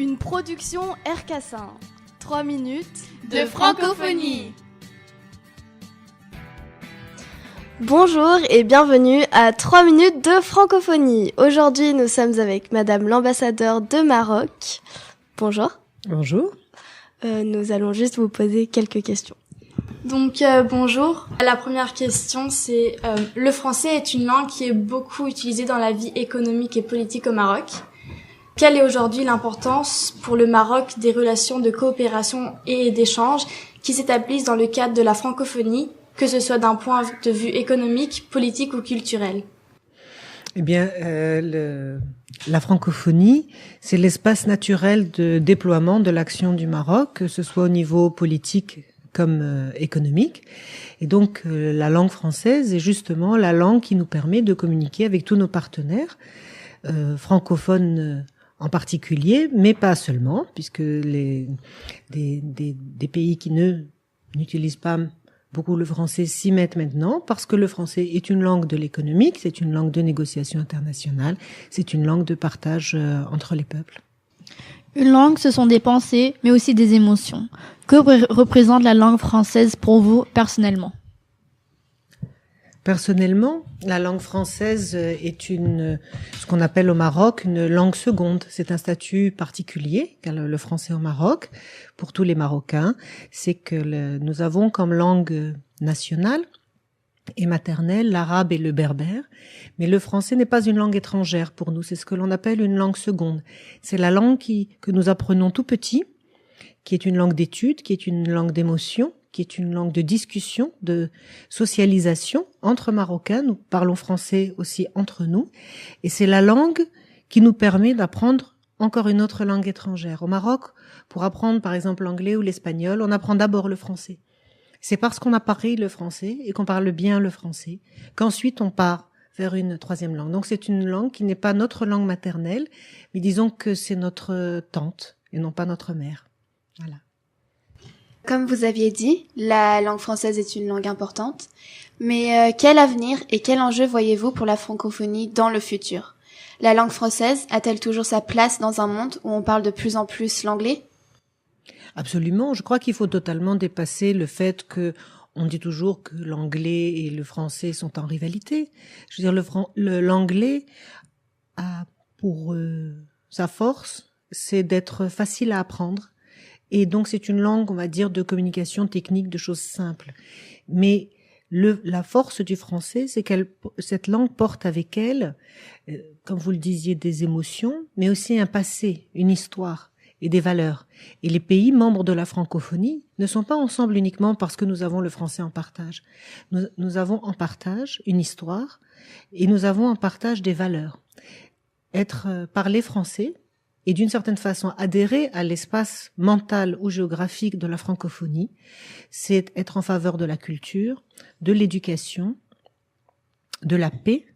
Une production RK5. 3 minutes de francophonie. Bonjour et bienvenue à 3 minutes de francophonie. Aujourd'hui, nous sommes avec Madame l'ambassadeur de Maroc. Bonjour. Bonjour. Nous allons juste vous poser quelques questions. Donc bonjour. La première question c'est le français est une langue qui est beaucoup utilisée dans la vie économique et politique au Maroc. Quelle est aujourd'hui l'importance pour le Maroc des relations de coopération et d'échange qui s'établissent dans le cadre de la francophonie, que ce soit d'un point de vue économique, politique ou culturel? Eh bien, la francophonie, c'est l'espace naturel de déploiement de l'action du Maroc, que ce soit au niveau politique comme économique. Et donc, la langue française est justement la langue qui nous permet de communiquer avec tous nos partenaires, francophones en particulier, mais pas seulement, puisque des pays qui n'utilisent pas beaucoup le français s'y mettent maintenant, parce que le français est une langue de l'économique, c'est une langue de négociation internationale, c'est une langue de partage entre les peuples. Une langue, ce sont des pensées, mais aussi des émotions. Que représente la langue française pour vous, personnellement? Personnellement, la langue française est ce qu'on appelle au Maroc une langue seconde. C'est un statut particulier qu'a le français au Maroc pour tous les Marocains. C'est que nous avons comme langue nationale et maternelle l'arabe et le berbère, mais le français n'est pas une langue étrangère pour nous. C'est ce que l'on appelle une langue seconde. C'est la langue que nous apprenons tout petit, qui est une langue d'étude, qui est une langue d'émotion, qui est une langue de discussion, de socialisation entre Marocains. Nous parlons français aussi entre nous. Et c'est la langue qui nous permet d'apprendre encore une autre langue étrangère. Au Maroc, pour apprendre par exemple l'anglais ou l'espagnol, on apprend d'abord le français. C'est parce qu'on a parlé le français et qu'on parle bien le français qu'ensuite on part vers une troisième langue. Donc c'est une langue qui n'est pas notre langue maternelle, mais disons que c'est notre tante et non pas notre mère. Voilà. Comme vous aviez dit, la langue française est une langue importante, mais quel avenir et quel enjeu voyez-vous pour la francophonie dans le futur? La langue française a-t-elle toujours sa place dans un monde où on parle de plus en plus l'anglais? Absolument, je crois qu'il faut totalement dépasser le fait que on dit toujours que l'anglais et le français sont en rivalité. Je veux dire, l'anglais a pour sa force, c'est d'être facile à apprendre. Et donc, c'est une langue, on va dire, de communication technique, de choses simples. Mais la force du français, c'est cette langue porte avec elle, comme vous le disiez, des émotions, mais aussi un passé, une histoire et des valeurs. Et les pays membres de la francophonie ne sont pas ensemble uniquement parce que nous avons le français en partage. Nous avons en partage une histoire et nous avons en partage des valeurs. Parler français, et d'une certaine façon adhérer à l'espace mental ou géographique de la francophonie, c'est être en faveur de la culture, de l'éducation, de la paix,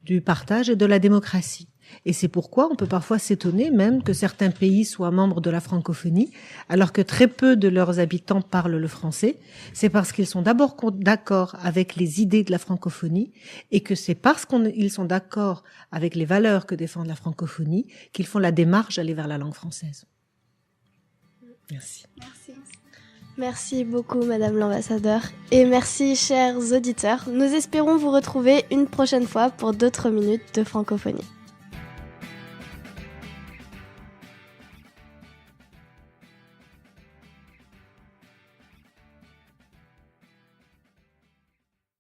du partage et de la démocratie. Et c'est pourquoi on peut parfois s'étonner même que certains pays soient membres de la francophonie, alors que très peu de leurs habitants parlent le français. C'est parce qu'ils sont d'abord d'accord avec les idées de la francophonie, et que c'est parce qu'ils sont d'accord avec les valeurs que défend la francophonie qu'ils font la démarche d'aller vers la langue française. Merci. Merci beaucoup, Madame l'ambassadeur. Et merci, chers auditeurs. Nous espérons vous retrouver une prochaine fois pour d'autres minutes de francophonie.